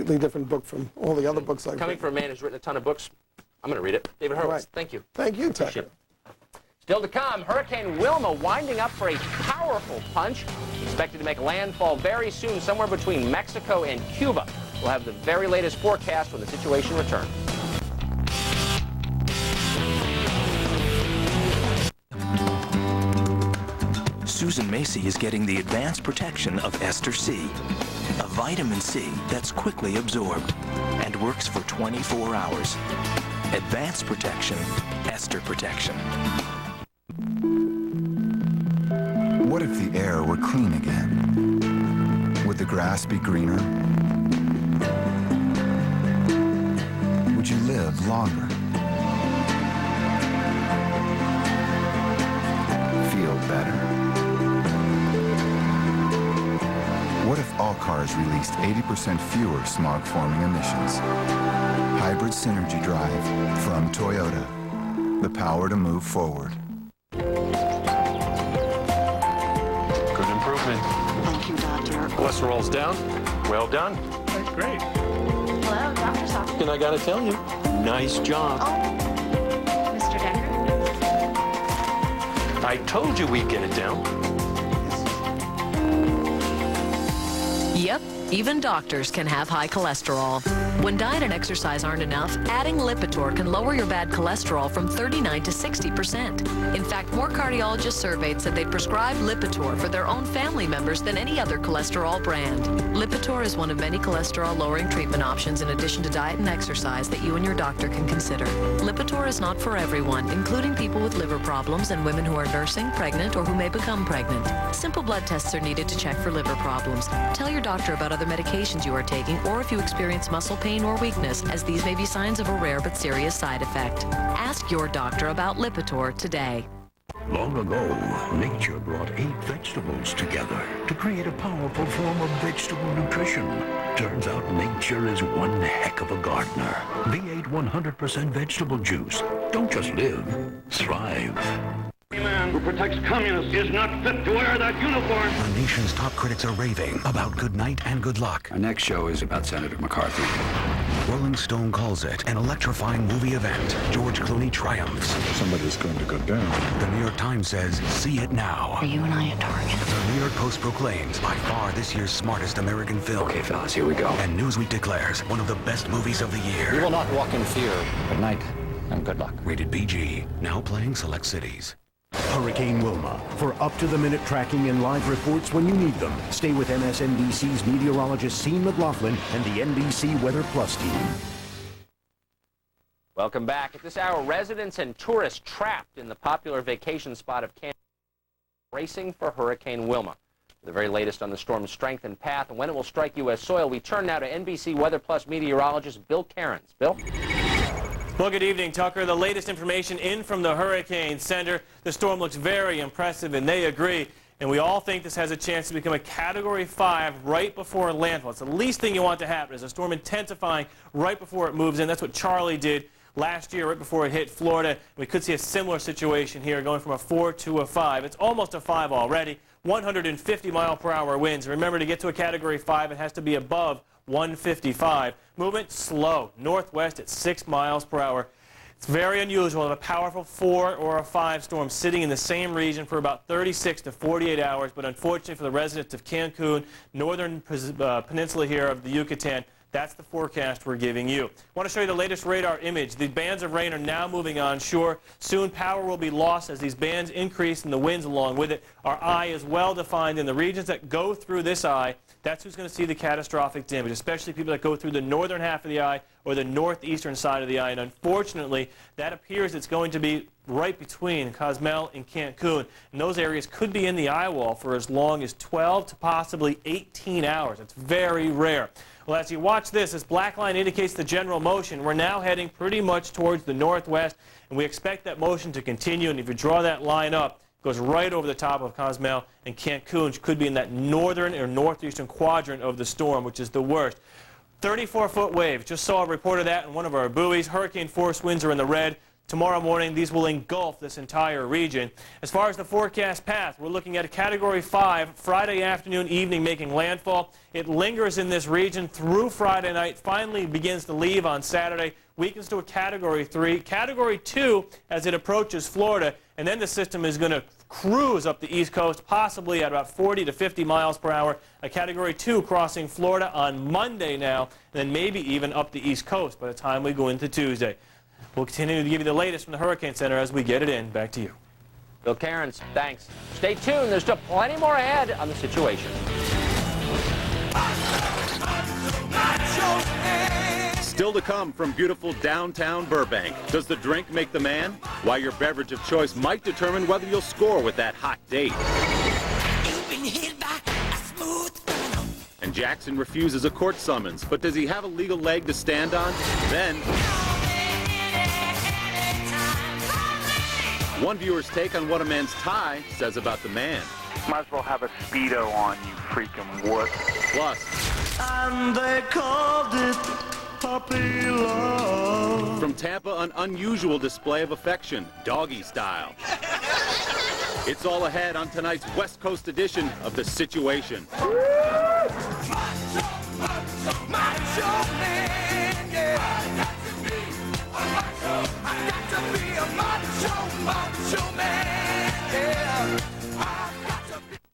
completely different book from all the other books I've Coming written. from a man who's written a ton of books, I'm going to read it. David Hurwitz, Right. thank you. Thank you, Tucker. Still to come, Hurricane Wilma winding up for a powerful punch. Expected to make landfall very soon, somewhere between Mexico and Cuba. We'll have the very latest forecast when the situation returns. Susan Macy is getting the advanced protection of Ester C, a vitamin C that's quickly absorbed and works for 24 hours. Advanced protection, Ester protection. What if the air were clean again? Would the grass be greener? Would you live longer? Feel better? What if all cars released 80% fewer smog-forming emissions? Hybrid Synergy Drive from Toyota. The power to move forward. Good improvement. Thank you, Doctor. Cholesterol's down. Well done. That's great. Hello, doctor's office. And I gotta tell you, nice job. Mr. Decker? I told you we'd get it down. Yep, even doctors can have high cholesterol. When diet and exercise aren't enough, adding Lipitor can lower your bad cholesterol from 39 to 60%. In fact, more cardiologists surveyed said they'd prescribe Lipitor for their own family members than any other cholesterol brand. Lipitor is one of many cholesterol-lowering treatment options in addition to diet and exercise that you and your doctor can consider. Lipitor is not for everyone, including people with liver problems and women who are nursing, pregnant, or who may become pregnant. Simple blood tests are needed to check for liver problems. Tell your doctor about other medications you are taking or if you experience muscle pain or weakness, as these may be signs of a rare but serious side effect. Ask your doctor about Lipitor today. Long ago, nature brought 8 vegetables together to create a powerful form of vegetable nutrition. Turns out nature is one heck of a gardener. V8 100% vegetable juice. Don't just live, thrive. A man who protects communists is not fit to wear that uniform. The nation's top critics are raving about Good Night and Good Luck. Our next show is about Senator McCarthy. Rolling Stone calls it an electrifying movie event. George Clooney triumphs. Somebody's going to go down. The New York Times says, see it now. Are you and I a target? The New York Post proclaims, by far this year's smartest American film. Okay, fellas, here we go. And Newsweek declares, one of the best movies of the year. We will not walk in fear. Good night and good luck. Rated PG. Now playing select cities. Hurricane Wilma. For up-to-the-minute tracking and live reports when you need them, stay with MSNBC's meteorologist Sean McLaughlin and the NBC Weather Plus team. Welcome back. At this hour, residents and tourists trapped in the popular vacation spot of Kansas racing for Hurricane Wilma. The very latest on the storm's strength and path and when it will strike U.S. soil, we turn now to NBC Weather Plus meteorologist Bill Cairns. Bill? Well, good evening, Tucker. The latest information in from the Hurricane Center. The storm looks very impressive, and they agree. And we all think this has a chance to become a Category 5 right before landfall. It's the least thing you want to happen is a storm intensifying right before it moves in. That's what Charlie did last year right before it hit Florida. We could see a similar situation here going from a 4 to a 5. It's almost a 5 already. 150-mile-per-hour winds. Remember, to get to a Category 5, it has to be above 155. Movement slow, northwest at 6 miles per hour. It's very unusual to have a powerful 4 or a 5 storm sitting in the same region for about 36 to 48 hours, but unfortunately for the residents of Cancun, northern peninsula here of the Yucatan, that's the forecast we're giving you. I want to show you the latest radar image. The bands of rain are now moving onshore. Soon power will be lost as these bands increase and the winds along with it. Our eye is well defined in the regions that go through this eye. That's who's going to see the catastrophic damage, especially people that go through the northern half of the eye or the northeastern side of the eye. And unfortunately, that appears it's going to be right between Cozumel and Cancun. And those areas could be in the eye wall for as long as 12 to possibly 18 hours. It's very rare. Well, as you watch this black line indicates the general motion. We're now heading pretty much towards the northwest, and we expect that motion to continue. And if you draw that line up, it goes right over the top of Cozumel and Cancun, which could be in that northern or northeastern quadrant of the storm, which is the worst. 34-foot waves. Just saw a report of that in one of our buoys. Hurricane force winds are in the red. Tomorrow morning, these will engulf this entire region. As far as the forecast path, we're looking at a Category 5 Friday afternoon, evening making landfall. It lingers in this region through Friday night, finally begins to leave on Saturday, weakens to a Category 3. Category 2 as it approaches Florida, and then the system is going to cruise up the East Coast, possibly at about 40 to 50 miles per hour. A Category 2 crossing Florida on Monday now, and then maybe even up the East Coast by the time we go into Tuesday. We'll continue to give you the latest from the Hurricane Center as we get it in. Back to you. Bill Cairns, thanks. Stay tuned. There's still plenty more ahead on the situation. Still to come from beautiful downtown Burbank. Does the drink make the man? Why your beverage of choice might determine whether you'll score with that hot date. And Jackson refuses a court summons, but does he have a legal leg to stand on? Then, one viewer's take on what a man's tie says about the man. Might as well have a Speedo on, you freaking wuss. Plus, and they called it puppy love. From Tampa, an unusual display of affection, doggy style. It's all ahead on tonight's West Coast edition of The Situation.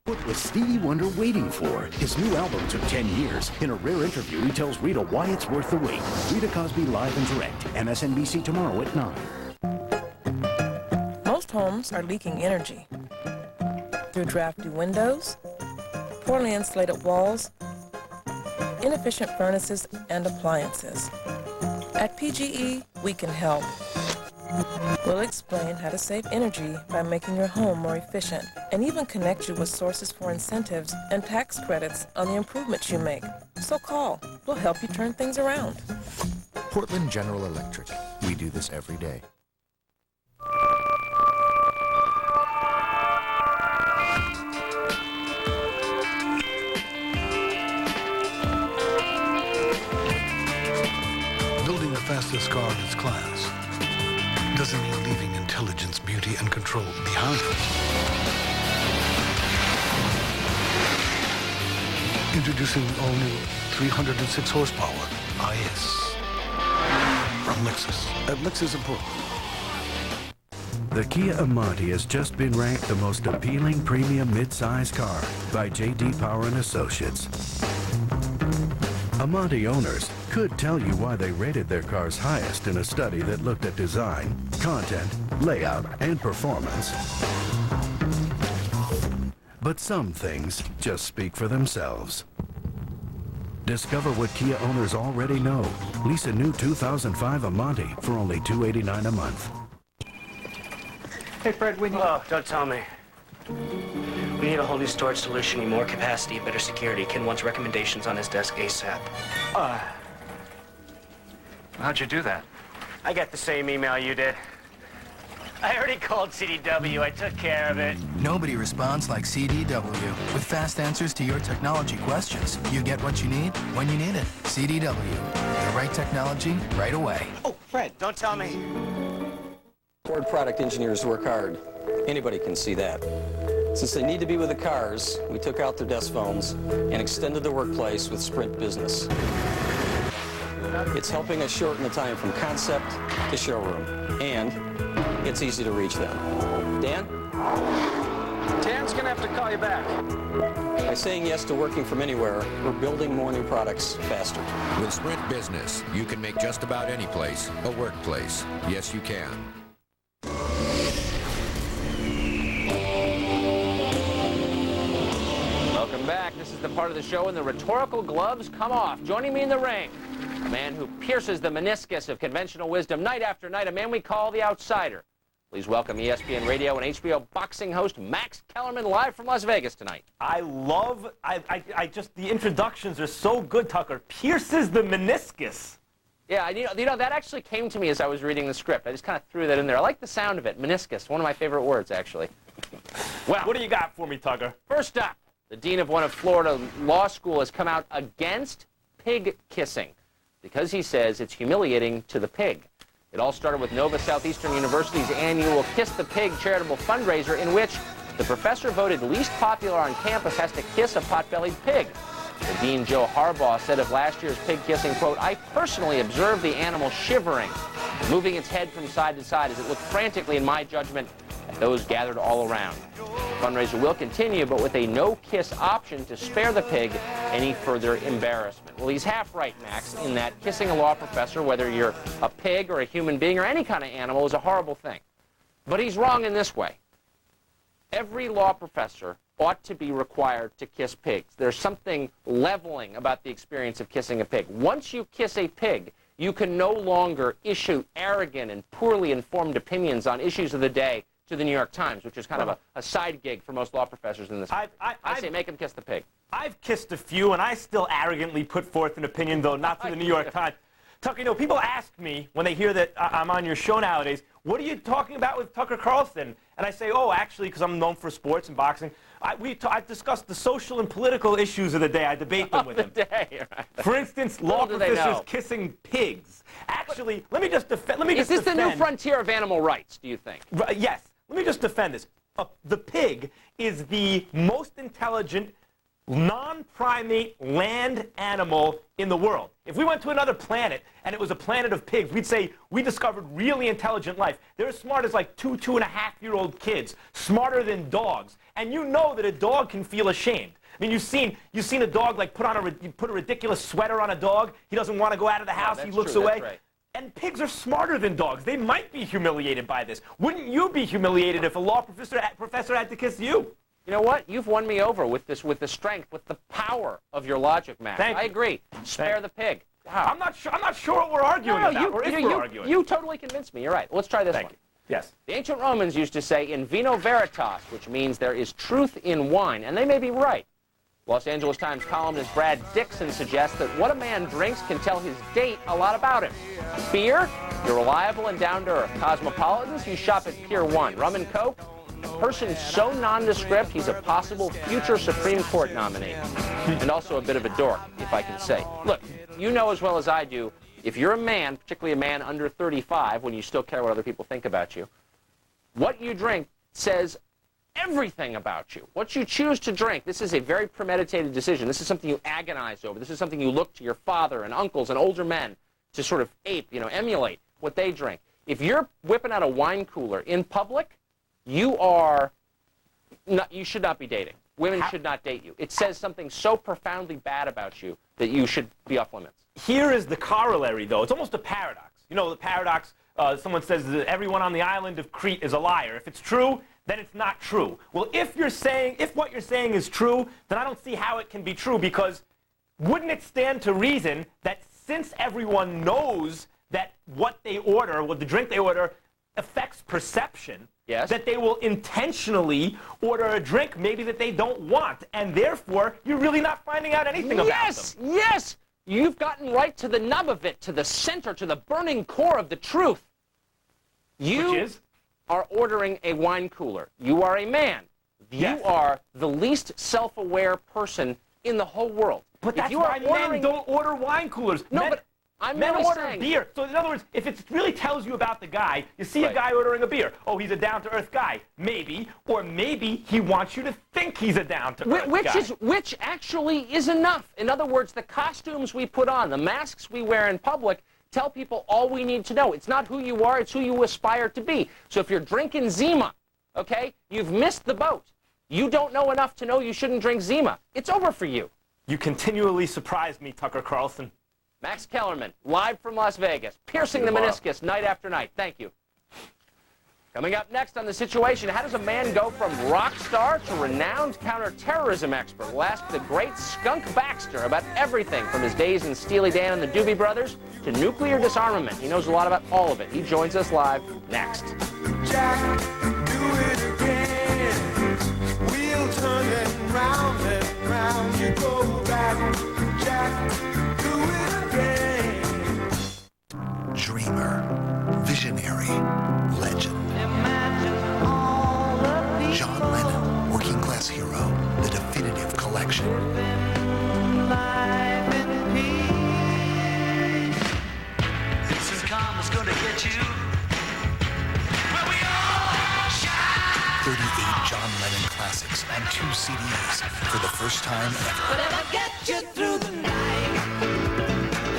What was Stevie Wonder waiting for? His new album took 10 years. In a rare interview, he tells Rita why it's worth the wait. Rita Cosby live and direct. MSNBC tomorrow at 9. Most homes are leaking energy through drafty windows, poorly insulated walls, inefficient furnaces and appliances. At PGE, we can help. We'll explain how to save energy by making your home more efficient and even connect you with sources for incentives and tax credits on the improvements you make. So call. We'll help you turn things around. Portland General Electric. We do this every day. Building the fastest car in its class doesn't mean leaving intelligence, beauty, and control behind. Introducing the all-new 306 horsepower IS from Lexus at Lexus of Portland. The Kia Amante has just been ranked the most appealing premium midsize car by J.D. Power & Associates. Amante owners could tell you why they rated their cars highest in a study that looked at design, content, layout, and performance. But some things just speak for themselves. Discover what Kia owners already know. Lease a new 2005 Amante for only $289 a month. Hey, Fred, we need... Oh, don't tell me. We need a whole new storage solution, need more capacity, better security. Ken wants recommendations on his desk ASAP. How'd you do that? I got the same email you did. I already called CDW. I took care of it. Nobody responds like CDW. With fast answers to your technology questions, you get what you need when you need it. CDW. The right technology, right away. Oh, Fred, don't tell me. Ford product engineers work hard. Anybody can see that. Since they need to be with the cars, we took out their desk phones and extended the workplace with Sprint Business. It's helping us shorten the time from concept to showroom, and it's easy to reach them. Dan? Dan's gonna have to call you back. By saying yes to working from anywhere, we're building more new products faster. With Sprint Business, you can make just about any place a workplace. Yes, you can. Welcome back. This is the part of the show when the rhetorical gloves come off. Joining me in the ring, a man who pierces the meniscus of conventional wisdom night after night, a man we call the outsider. Please welcome ESPN Radio and HBO boxing host Max Kellerman, live from Las Vegas tonight. I just, the introductions are so good, Tucker. Pierces the meniscus. Yeah, you know, that actually came to me as I was reading the script. I just kind of threw that in there. I like the sound of it. Meniscus, one of my favorite words, actually. Well, what do you got for me, Tucker? First up, the dean of one of Florida law school has come out against pig kissing because he says it's humiliating to the pig. It all started with Nova Southeastern University's annual Kiss the Pig charitable fundraiser, in which the professor voted least popular on campus has to kiss a pot-bellied pig. The Dean Joe Harbaugh said of last year's pig kissing, quote, "I personally observed the animal shivering, moving its head from side to side as it looked frantically, in my judgment, at those gathered all around." The fundraiser will continue, but with a no-kiss option to spare the pig any further embarrassment. Well, he's half right, Max, in that kissing a law professor, whether you're a pig or a human being or any kind of animal, is a horrible thing. But he's wrong in this way. Every law professor ought to be required to kiss pigs. There's something leveling about the experience of kissing a pig. Once you kiss a pig, you can no longer issue arrogant and poorly informed opinions on issues of the day to the New York Times, which is kind of a side gig for most law professors in this country. I say make them kiss the pig. I've kissed a few, and I still arrogantly put forth an opinion, though not to the New York Times. Tucker, you know, people ask me when they hear that I'm on your show nowadays, what are you talking about with Tucker Carlson? And I say, oh, actually, because I'm known for sports and boxing, I've discussed the social and political issues of the day. I debate them with him. For instance, law professors kissing pigs. Actually, let me just defend. Is this the new frontier of animal rights, do you think? Yes. Let me just defend this. The pig is the most intelligent non-primate land animal in the world. If we went to another planet and it was a planet of pigs, we'd say we discovered really intelligent life. They're as smart as like 2.5-year-old kids, smarter than dogs. And you know that a dog can feel ashamed. I mean, you've seen a dog like put a ridiculous sweater on a dog. He doesn't want to go out of the house. He looks away. That's right. And pigs are smarter than dogs. They might be humiliated by this. Wouldn't you be humiliated if a law professor had to kiss you? You know what? You've won me over with this, with the strength, with the power of your logic, Max. I agree. Spare the pig. Wow. I'm not sure what we're arguing about, or if we're arguing. You totally convinced me. You're right. Let's try this one. Thank you. Yes. The ancient Romans used to say in vino veritas, which means there is truth in wine, and they may be right. Los Angeles Times columnist Brad Dixon suggests that what a man drinks can tell his date a lot about him. Beer, you're reliable and down-to-earth. Cosmopolitans, you shop at Pier 1. Rum and Coke, a person so nondescript he's a possible future Supreme Court nominee. And also a bit of a dork, if I can say. Look, you know as well as I do, if you're a man, particularly a man under 35, when you still care what other people think about you, what you drink says everything about you. What you choose to drink, this is a very premeditated decision. This is something you agonize over. This is something you look to your father and uncles and older men to sort of ape, emulate what they drink. If you're whipping out a wine cooler in public, you should not be dating. Women should not date you. It says something so profoundly bad about you that you should be off limits. Here is the corollary, though. It's almost a paradox. You know, the paradox, someone says that everyone on the island of Crete is a liar. If it's true, then it's not true. Well, if what you're saying is true, then I don't see how it can be true, because wouldn't it stand to reason that since everyone knows that what they order, what the drink they order, affects perception, that they will intentionally order a drink maybe that they don't want, and therefore you're really not finding out anything about them. Yes! You've gotten right to the nub of it, to the center, to the burning core of the truth. You are ordering a wine cooler. You are a man. You are the least self-aware person in the whole world. But that's why men don't order wine coolers. No, but I'm men merely order saying beer. So in other words, if it really tells you about the guy, you see a guy ordering a beer. Oh, he's a down-to-earth guy. Maybe. Or maybe he wants you to think he's a down-to-earth guy. Which actually is enough. In other words, the costumes we put on, the masks we wear in public, tell people all we need to know. It's not who you are, it's who you aspire to be. So if you're drinking Zima, okay, you've missed the boat. You don't know enough to know you shouldn't drink Zima. It's over for you. You continually surprise me, Tucker Carlson. Max Kellerman, live from Las Vegas, piercing the meniscus night after night. Thank you. Coming up next on The Situation, how does a man go from rock star to renowned counterterrorism expert? We'll ask the great Skunk Baxter about everything from his days in Steely Dan and the Doobie Brothers to nuclear disarmament. He knows a lot about all of it. He joins us live next. Jack, do it again. We'll turn it round and round. You go back. Jack, do it again. Dreamer, visionary, legend. John Lennon, working class hero, the definitive collection. This is karma's gonna get you. Well, we all shine. 38 John Lennon classics on 2 CDs for the first time ever. Whatever gets you through the night.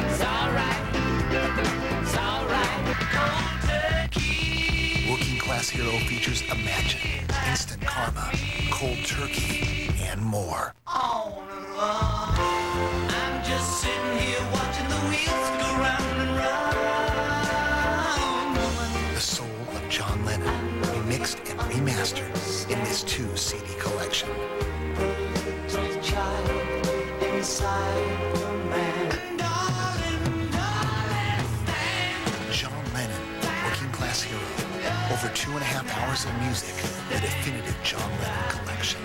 It's alright. It's alright. Cold turkey. Working Class Hero features Imagine, Instant Karma, Cold Turkey, and more. On and on. I'm just sitting here watching the wheels go round and round. The soul of John Lennon, remixed and remastered in this 2 CD collection. Just a child inside the man. John Lennon, Working Class Hero. Over 2.5 hours of music, the definitive John Lennon collection.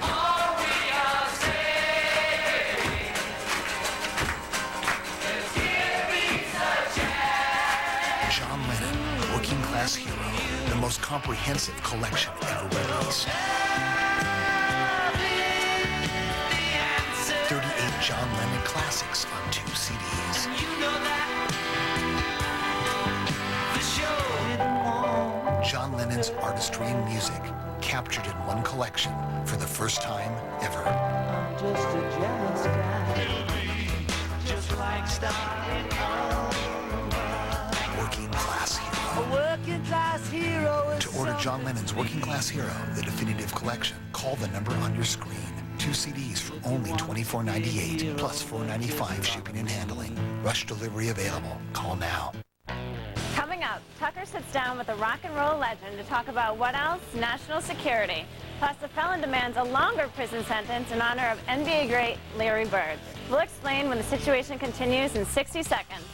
John Lennon, Working Class Hero, the most comprehensive collection ever released. 38 John Lennon classics on 2 CDs. John Lennon's artistry and music, captured in one collection for the first time ever. I'm just a jealous guy. Just like starting over. Working Class Hero. A working class hero is To order John Lennon's Working Class Hero, the definitive collection, call the number on your screen. 2 CDs for only $24.98, plus $4.95 shipping and handling. Rush delivery available. Call now. Coming up, Tucker sits down with a rock and roll legend to talk about what else? National security. Plus, the felon demands a longer prison sentence in honor of NBA great Larry Bird. We'll explain when the situation continues in 60 seconds.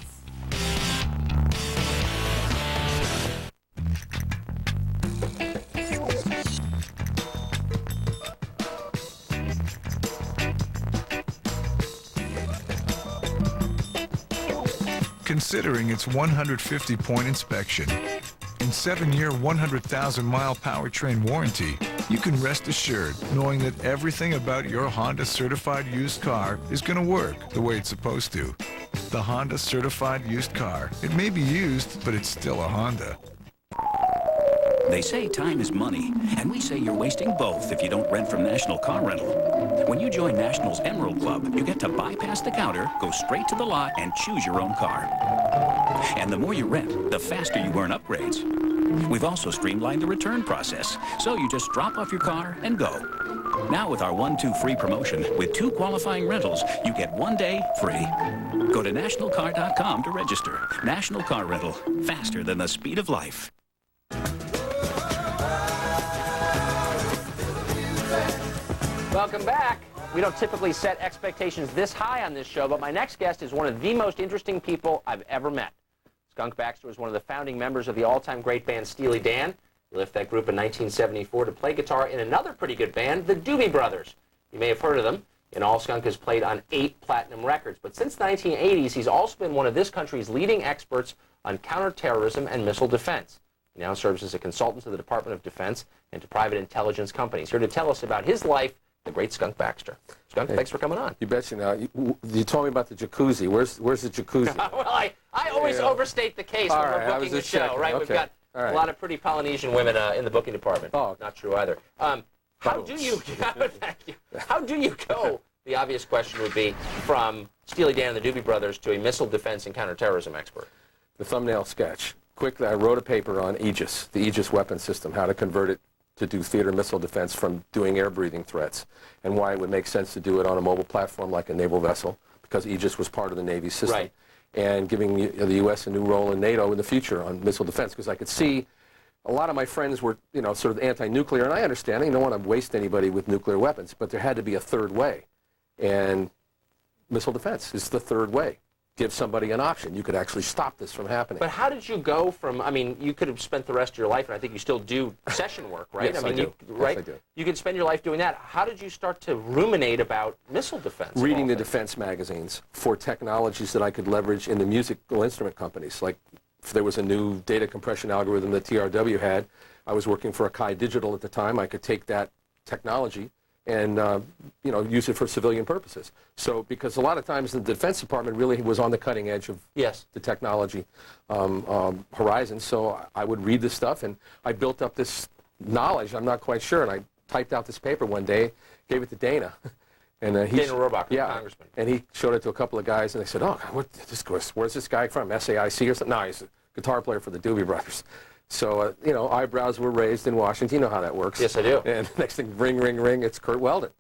Considering its 150-point inspection and 7-year, 100,000-mile powertrain warranty, you can rest assured knowing that everything about your Honda certified used car is going to work the way it's supposed to. The Honda certified used car. It may be used, but it's still a Honda. They say time is money, and we say you're wasting both if you don't rent from National Car Rental. When you join National's Emerald Club, you get to bypass the counter, go straight to the lot, and choose your own car. And the more you rent, the faster you earn upgrades. We've also streamlined the return process, so you just drop off your car and go. Now with our 1-2 free promotion, with 2 qualifying rentals, you get 1 day free. Go to nationalcar.com to register. National Car Rental, faster than the speed of life. Welcome back. We don't typically set expectations this high on this show, but my next guest is one of the most interesting people I've ever met. Skunk Baxter was one of the founding members of the all-time great band Steely Dan. He left that group in 1974 to play guitar in another pretty good band, the Doobie Brothers. You may have heard of them. In all, Skunk has played on 8 platinum records. But since the 1980s, he's also been one of this country's leading experts on counterterrorism and missile defense. He now serves as a consultant to the Department of Defense and to private intelligence companies. Here to tell us about his life, the great Skunk Baxter. Skunk, thanks for coming on. You betcha. Now, you told me about the jacuzzi. Where's the jacuzzi? Well, I always overstate the case when we're booking the show, right? Okay. We've got a lot of pretty Polynesian women in the booking department. Oh, not true either. How do you? Thank you. How do you go? The obvious question would be from Steely Dan and the Doobie Brothers to a missile defense and counterterrorism expert. The thumbnail sketch. Quickly, I wrote a paper on Aegis, the Aegis weapon system, how to convert it to do theater missile defense from doing air-breathing threats, and why it would make sense to do it on a mobile platform like a naval vessel, because Aegis was part of the Navy system, right, and giving the U.S. a new role in NATO in the future on missile defense, because I could see a lot of my friends were, sort of anti-nuclear, and I understand, you don't want to waste anybody with nuclear weapons, but there had to be a third way, and missile defense is the third way. Give somebody an option. You could actually stop this from happening. But how did you go from, you could have spent the rest of your life, and I think you still do session work, right? Yes, I do. Right? Yes, I do. You could spend your life doing that. How did you start to ruminate about missile defense? Reading the defense magazines for technologies that I could leverage in the musical instrument companies. Like, if there was a new data compression algorithm that TRW had, I was working for Akai Digital at the time. I could take that technology and you know, use it for civilian purposes. So, because a lot of times the Defense Department really was on the cutting edge of the technology horizon. So I would read this stuff, and I built up this knowledge. I'm not quite sure, and I typed out this paper one day, gave it to Dana. And Dana Rohrabacher, yeah, congressman. And he showed it to a couple of guys, and they said, "Oh, where's this guy from? SAIC or something?" No, he's a guitar player for the Doobie Brothers. So, you know, eyebrows were raised in Washington. You know how that works. Yes, I do. And next thing, ring, ring, ring, it's Kurt Weldon,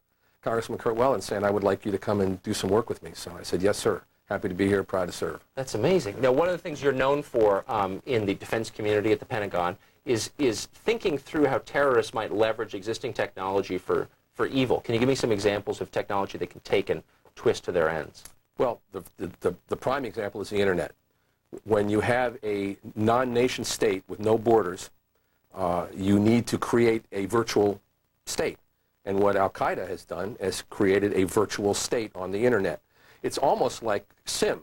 Congressman Kurt Weldon, saying, "I would like you to come and do some work with me." So I said, "Yes, sir. Happy to be here, proud to serve." That's amazing. Now, one of the things you're known for in the defense community at the Pentagon is thinking through how terrorists might leverage existing technology for evil. Can you give me some examples of technology they can take and twist to their ends? Well, the prime example is the internet. When you have a non-nation state with no borders, you need to create a virtual state. And what Al-Qaeda has done is created a virtual state on the internet. It's almost like Sim.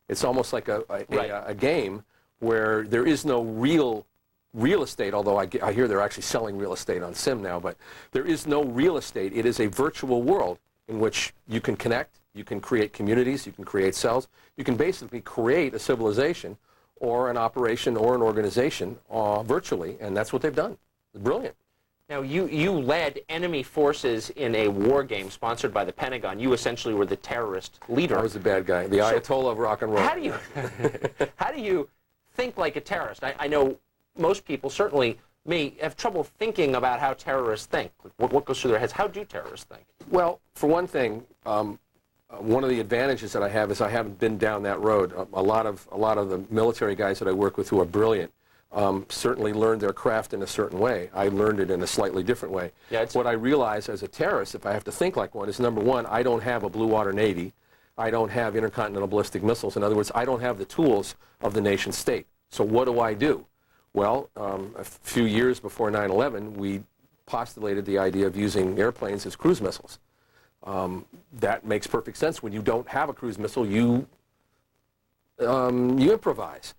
It's almost like a game where there is no real estate, although I hear they're actually selling real estate on Sim now, but there is no real estate. It is a virtual world in which you can connect, you can create communities, you can create cells, you can basically create a civilization or an operation or an organization virtually, and that's what they've done. It's brilliant. Now, you led enemy forces in a war game sponsored by the Pentagon. You essentially were the terrorist leader. I was the bad guy, the Ayatollah of rock and roll. How do you think like a terrorist? I know most people, certainly me, have trouble thinking about how terrorists think. What goes through their heads? How do terrorists think? Well, for one thing, one of the advantages that I have is I haven't been down that road. A lot of the military guys that I work with who are brilliant certainly learned their craft in a certain way. I learned it in a slightly different way. Yeah, what I realize as a terrorist, if I have to think like one, is number one, I don't have a blue water navy. I don't have intercontinental ballistic missiles. In other words, I don't have the tools of the nation state. So what do? Well, a few years before 9/11, we postulated the idea of using airplanes as cruise missiles. That makes perfect sense. When you don't have a cruise missile, you improvise.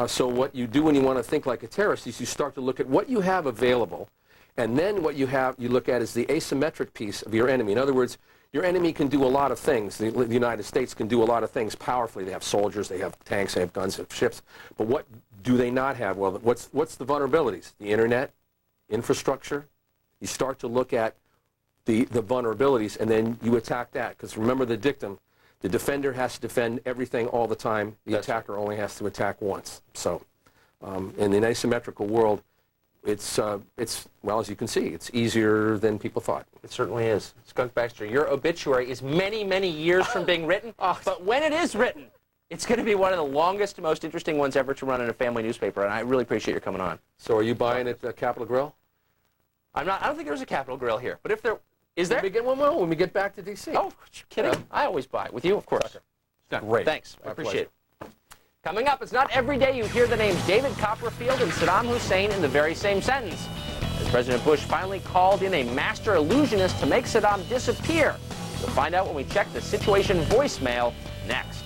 So what you do when you want to think like a terrorist is you start to look at what you have available, and then what you look at is the asymmetric piece of your enemy. In other words, your enemy can do a lot of things. The United States can do a lot of things powerfully. They have soldiers, they have tanks, they have guns, they have ships. But what do they not have? Well, what's the vulnerabilities? The internet, infrastructure. You start to look at the vulnerabilities, and then you attack that. Because remember the dictum, the defender has to defend everything all the time. The attacker only has to attack once. So in an asymmetrical world, it's well, as you can see, it's easier than people thought. It certainly is. Skunk Baxter, your obituary is many, many years from being written, but when it is written, it's going to be one of the longest, most interesting ones ever to run in a family newspaper, and I really appreciate your coming on. So are you buying at Capitol Grill? I'm not. I don't think there's a Capitol Grill here, but if there is, there? Maybe get one more when we get back to D.C. Oh, you're kidding? I always buy with you, of course. Great. Thanks. I appreciate it. Coming up, it's not every day you hear the names David Copperfield and Saddam Hussein in the very same sentence. As President Bush finally called in a master illusionist to make Saddam disappear. We'll find out when we check the situation voicemail next.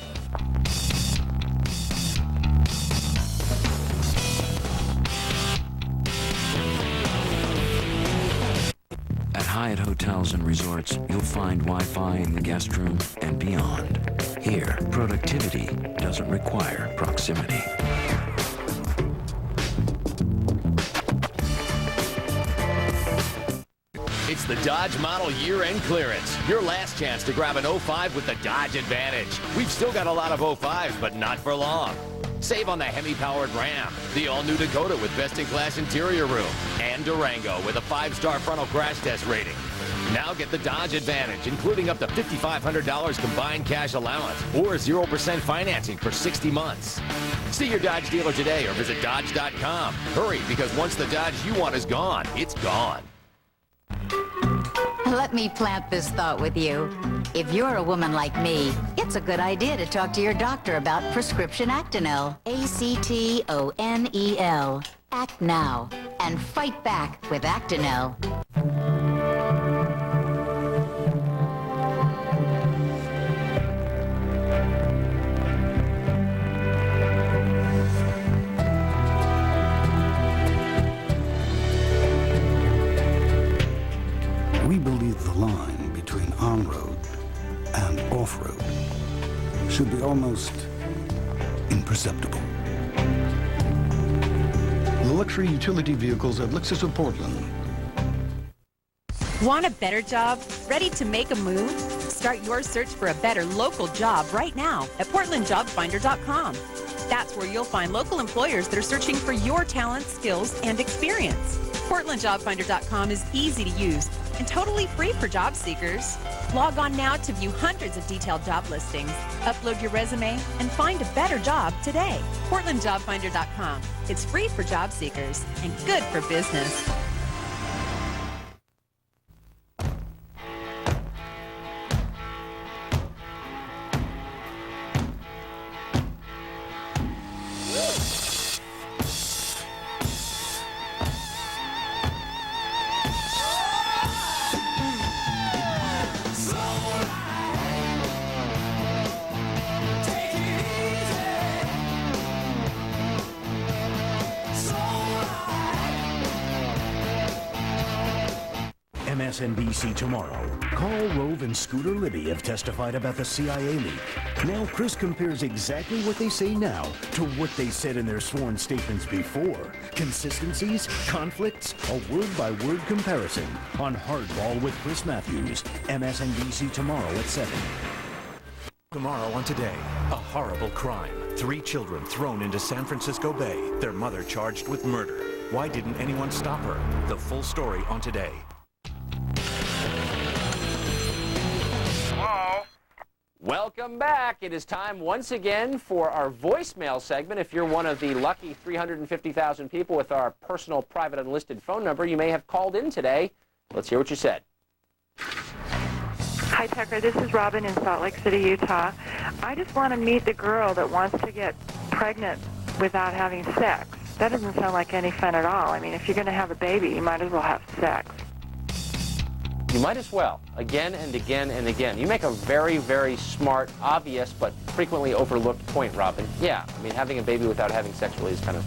At Hyatt Hotels and Resorts, you'll find Wi-Fi in the guest room and beyond. Here, productivity doesn't require proximity. It's the Dodge Model Year-End Clearance. Your last chance to grab an 05 with the Dodge Advantage. We've still got a lot of 05s, but not for long. Save on the Hemi-powered Ram, the all-new Dakota with best-in-class interior room, and Durango with a 5-star frontal crash test rating. Now get the Dodge Advantage, including up to $5,500 combined cash allowance or 0% financing for 60 months. See your Dodge dealer today or visit Dodge.com. Hurry, because once the Dodge you want is gone, it's gone. Let me plant this thought with you. If you're a woman like me, it's a good idea to talk to your doctor about prescription Actonel. A-C-T-O-N-E-L. Act now and fight back with Actonel. We believe the line should be almost imperceptible. The luxury utility vehicles at Lexus of Portland. Want a better job? Ready to make a move? Start your search for a better local job right now at PortlandJobFinder.com. That's where you'll find local employers that are searching for your talents, skills, and experience. PortlandJobFinder.com is easy to use and totally free for job seekers. Log on now to view hundreds of detailed job listings, upload your resume, and find a better job today. PortlandJobFinder.com. It's free for job seekers and good for business. MSNBC tomorrow. Carl Rove and Scooter Libby have testified about the CIA leak. Now Chris compares exactly what they say now to what they said in their sworn statements before. Consistencies, conflicts, a word-by-word comparison on Hardball with Chris Matthews. MSNBC tomorrow at 7. Tomorrow on Today, a horrible crime. 3 children thrown into San Francisco Bay, their mother charged with murder. Why didn't anyone stop her? The full story on Today. Welcome back. It is time once again for our voicemail segment. If you're one of the lucky 350,000 people with our personal private unlisted phone number, you may have called in today. Let's hear what you said. Hi, Tucker. This is Robin in Salt Lake City, Utah. I just want to meet the girl that wants to get pregnant without having sex. That doesn't sound like any fun at all. I mean, if you're going to have a baby, you might as well have sex. You might as well, again and again and again. You make a very, very smart, obvious, but frequently overlooked point, Robin. Yeah, I mean, having a baby without having sex really is kind of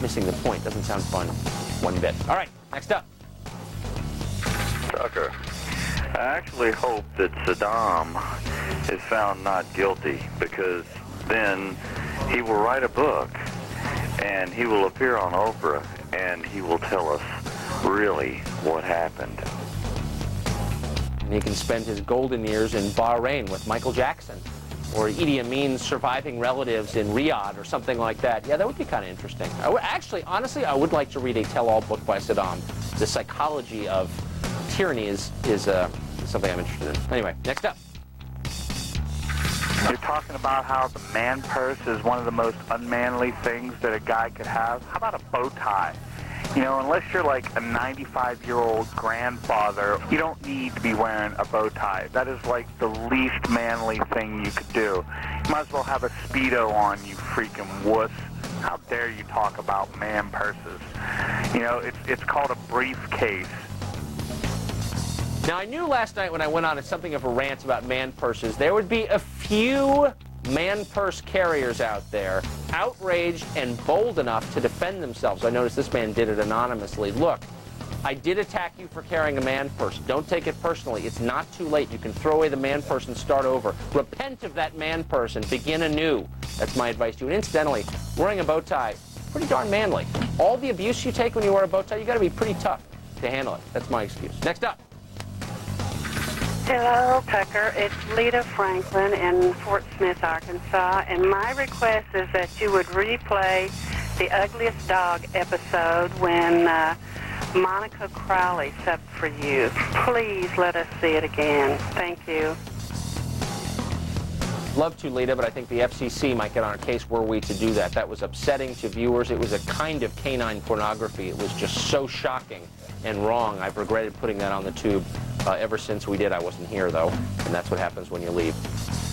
missing the point. Doesn't sound fun one bit. All right, next up. Tucker, I actually hope that Saddam is found not guilty, because then he will write a book and he will appear on Oprah and he will tell us really what happened. And he can spend his golden years in Bahrain with Michael Jackson, or Idi Amin's surviving relatives in Riyadh, or something like that. Yeah, that would be kind of interesting. Actually, honestly, I would like to read a tell-all book by Saddam. The psychology of tyranny is something I'm interested in. Anyway, next up. You're talking about how the man purse is one of the most unmanly things that a guy could have. How about a bow tie? You know, unless you're like a 95-year-old grandfather, you don't need to be wearing a bow tie. That is like the least manly thing you could do. You might as well have a Speedo on, you freaking wuss. How dare you talk about man purses? You know, it's called a briefcase. Now, I knew last night when I went on something of a rant about man purses, there would be a few man purse carriers out there outraged and bold enough to defend themselves. I noticed this man did it anonymously. Look, I did attack you for carrying a man purse. Don't take it personally. It's not too late. You can throw away the man purse and start over. Repent of that man purse and begin anew. That's my advice to you. And incidentally, wearing a bow tie, pretty darn manly. All the abuse you take when you wear a bow tie, you got to be pretty tough to handle it. That's my excuse. Next up. Hello, Tucker. It's Lita Franklin in Fort Smith, Arkansas, and my request is that you would replay the Ugliest Dog episode when Monica Crowley subbed for you. Please let us see it again. Thank you. Love to, Lita, but I think the FCC might get on a case were we to do that. That was upsetting to viewers. It was a kind of canine pornography. It was just so shocking and wrong. I've regretted putting that on the tube ever since we did. I wasn't here, though, and that's what happens when you leave.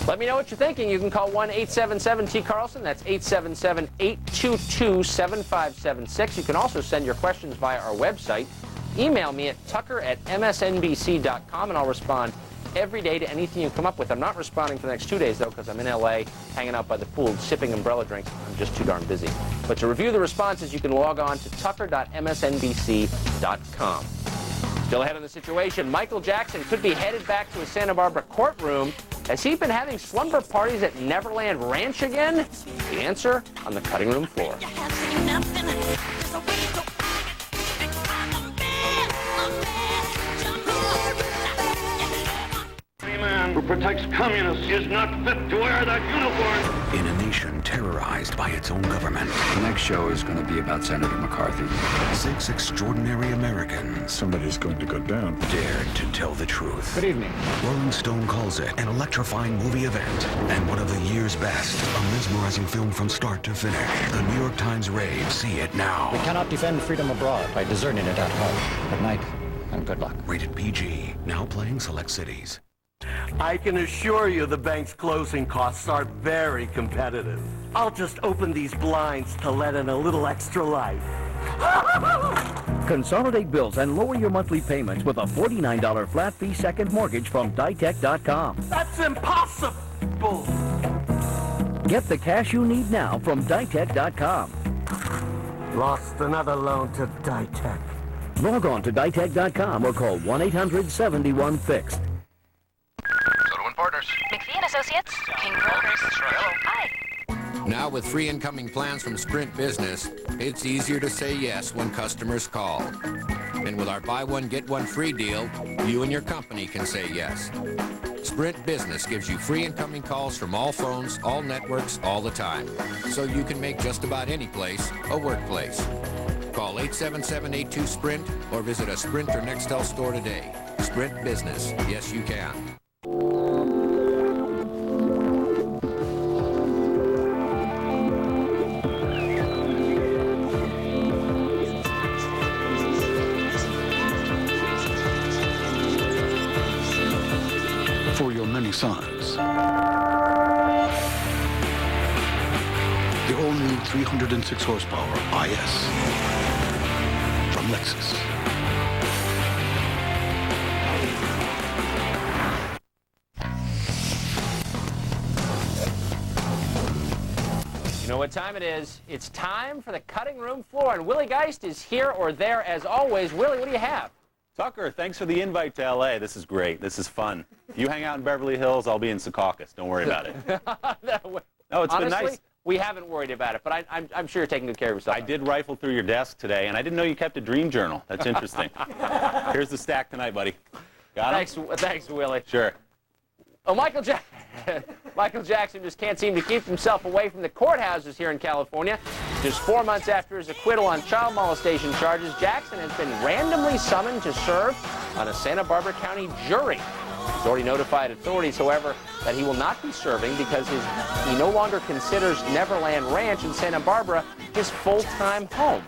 Let me know what you're thinking. You can call 1-877-T-Carlson. That's 877-822-7576. You can also send your questions via our website. Email me at tucker@msnbc.com, and I'll respond every day to anything you come up with. I'm not responding for the next 2 days, though, because I'm in L.A., hanging out by the pool, sipping umbrella drinks. I'm just too darn busy. But to review the responses, you can log on to tucker.msnbc.com. Still ahead on the situation, Michael Jackson could be headed back to a Santa Barbara courtroom Has he been having slumber parties at Neverland Ranch again? The answer on the cutting room floor. Who protects communists is not fit to wear that uniform. In a nation terrorized by its own government. The next show is going to be about Senator McCarthy. 6 extraordinary Americans. Somebody's going to go down. Dared to tell the truth. Good evening. Rolling Stone calls it an electrifying movie event and one of the year's best. A mesmerizing film from start to finish. The New York Times rave. See it now. We cannot defend freedom abroad by deserting it at home. Good night and good luck. Rated PG. Now playing select cities. I can assure you the bank's closing costs are very competitive. I'll just open these blinds to let in a little extra light. Consolidate bills and lower your monthly payments with a $49 flat fee second mortgage from Ditech.com. That's impossible! Get the cash you need now from Ditech.com. Lost another loan to Ditech. Log on to Ditech.com or call 1-800-71-FIXED. Partners. McPhee & Associates. King Brokers. Hi. Now with free incoming plans from Sprint Business, it's easier to say yes when customers call. And with our buy one, get one free deal, you and your company can say yes. Sprint Business gives you free incoming calls from all phones, all networks, all the time. So you can make just about any place a workplace. Call 877-82-SPRINT or visit a Sprint or Nextel store today. Sprint Business. Yes, you can. For your many sons. The all-new 306 horsepower IS from Lexus. You know what time it is? It's time for the cutting room floor, and Willie Geist is here or there as always. Willie, what do you have? Tucker, thanks for the invite to L.A. This is great. This is fun. You hang out in Beverly Hills, I'll be in Secaucus. Don't worry about it. No, it's been nice. We haven't worried about it, but I'm sure you're taking good care of yourself. I did rifle through your desk today, and I didn't know you kept a dream journal. That's interesting. Here's the stack tonight, buddy. Got it? Thanks, Willie. Sure. Oh, Michael Jackson just can't seem to keep himself away from the courthouses here in California. Just 4 months after his acquittal on child molestation charges, Jackson has been randomly summoned to serve on a Santa Barbara County jury. He's already notified authorities, however, that he will not be serving because he no longer considers Neverland Ranch in Santa Barbara his full-time home.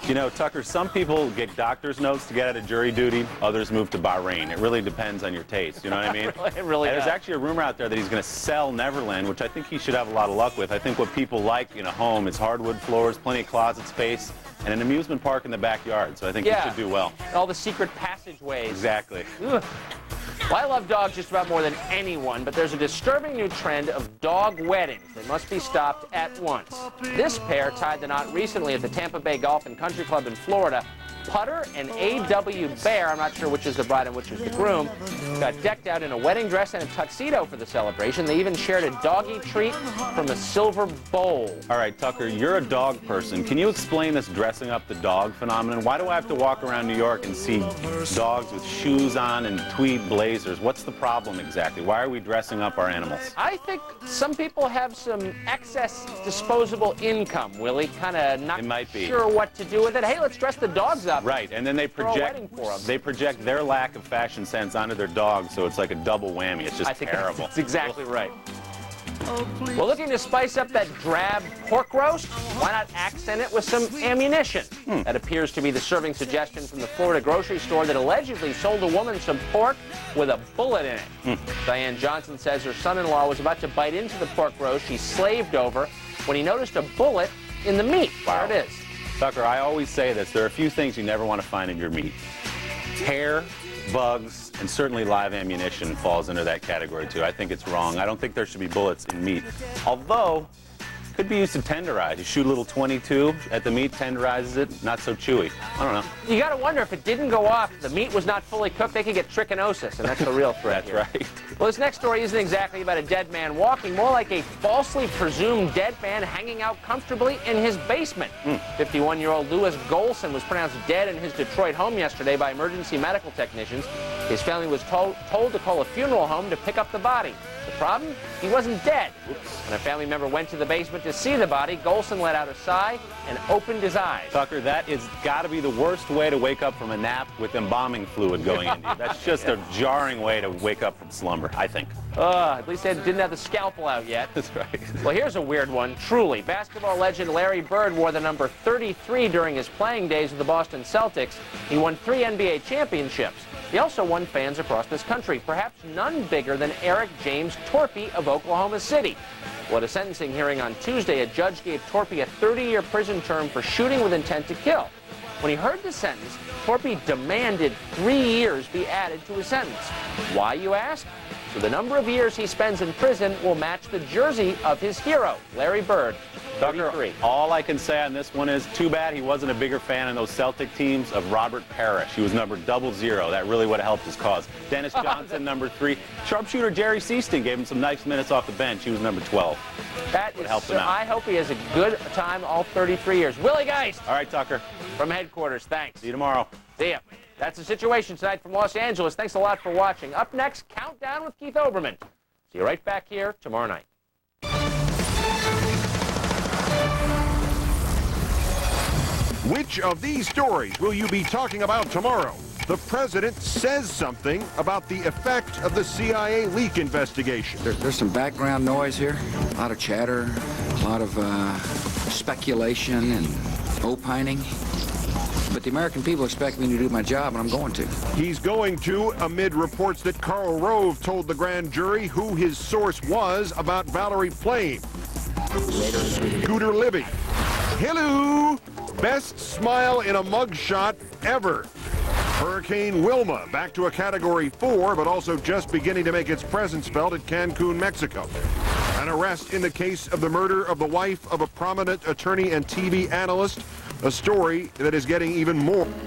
You know, Tucker, some people get doctor's notes to get out of jury duty. Others move to Bahrain. It really depends on your taste. You know what I mean? It really There's does. actually a rumor out there that he's going to sell Neverland, which I think he should have a lot of luck with. I think what people like in a home is hardwood floors, plenty of closet space, and an amusement park in the backyard. So I think he should do well. All the secret passageways. Exactly. Ugh. Well, I love dogs just about more than anyone, but there's a disturbing new trend of dog weddings. They must be stopped at once. This pair tied the knot recently at the Tampa Bay Golf and Country Club in Florida. Putter and A.W. Bear, I'm not sure which is the bride and which is the groom, got decked out in a wedding dress and a tuxedo for the celebration. They even shared a doggy treat from a silver bowl. All right, Tucker, you're a dog person. Can you explain this dressing up the dog phenomenon? Why do I have to walk around New York and see dogs with shoes on and tweed blazers? What's the problem exactly? Why are we dressing up our animals? I think some people have some excess disposable income, Willie. Kind of not sure what to do with it. Hey, let's dress the dogs up. Right, and then they project their lack of fashion sense onto their dogs, so it's like a double whammy. It's just terrible. That's exactly right. Well, looking to spice up that drab pork roast, why not accent it with some ammunition? That appears to be the serving suggestion from the Florida grocery store that allegedly sold a woman some pork with a bullet in it. Diane Johnson says her son-in-law was about to bite into the pork roast she slaved over when he noticed a bullet in the meat. Wow. There it is. Tucker, I always say this. There are a few things you never want to find in your meat. Hair, bugs, and certainly live ammunition falls into that category, too. I think it's wrong. I don't think there should be bullets in meat. Although, Could be used to tenderize. You shoot a little .22 at the meat, tenderizes it, not so chewy. I don't know. You got to wonder if it didn't go off, the meat was not fully cooked, they could get trichinosis, and that's the real threat. That's right. Well, this next story isn't exactly about a dead man walking, more like a falsely presumed dead man hanging out comfortably in his basement. 51-year-old Louis Golson was pronounced dead in his Detroit home yesterday by emergency medical technicians. His family was told to call a funeral home to pick up the body. The problem? He wasn't dead. When a family member went to the basement to see the body, Golson let out a sigh and opened his eyes. Tucker, that is got to be the worst way to wake up from a nap with embalming fluid going into you. That's just a jarring way to wake up from slumber, I think. At least they didn't have the scalpel out yet. That's right. Well, here's a weird one. Truly, basketball legend Larry Bird wore the number 33 during his playing days with the Boston Celtics. He won 3 NBA championships. He also won fans across this country, perhaps none bigger than Eric James Torpy of Oklahoma City. Well, at a sentencing hearing on Tuesday, a judge gave Torpy a 30-year prison term for shooting with intent to kill. When he heard the sentence, Torpy demanded 3 years be added to his sentence. Why, you ask? So the number of years he spends in prison will match the jersey of his hero, Larry Bird. Tucker, all I can say on this one is too bad he wasn't a bigger fan in those Celtic teams of Robert Parrish. He was number 00. That really would have helped his cause. Dennis Johnson, number 3. Sharpshooter Jerry Seaston gave him some nice minutes off the bench. He was number 12. That would help him out. I hope he has a good time all 33 years. Willie Geist. All right, Tucker. From headquarters, thanks. See you tomorrow. See ya. That's the situation tonight from Los Angeles. Thanks a lot for watching. Up next, Countdown with Keith Olbermann. See you right back here tomorrow night. Which of these stories will you be talking about tomorrow? The president says something about the effect of the CIA leak investigation. There's some background noise here, a lot of chatter, a lot of speculation and opining. But the American people expect me to do my job, and I'm going to. He's going to, amid reports that Karl Rove told the grand jury who his source was about Valerie Plame. Scooter Libby. Hello! Best smile in a mugshot ever. Hurricane Wilma, back to a Category 4, but also just beginning to make its presence felt at Cancun, Mexico. An arrest in the case of the murder of the wife of a prominent attorney and TV analyst, a story that is getting even more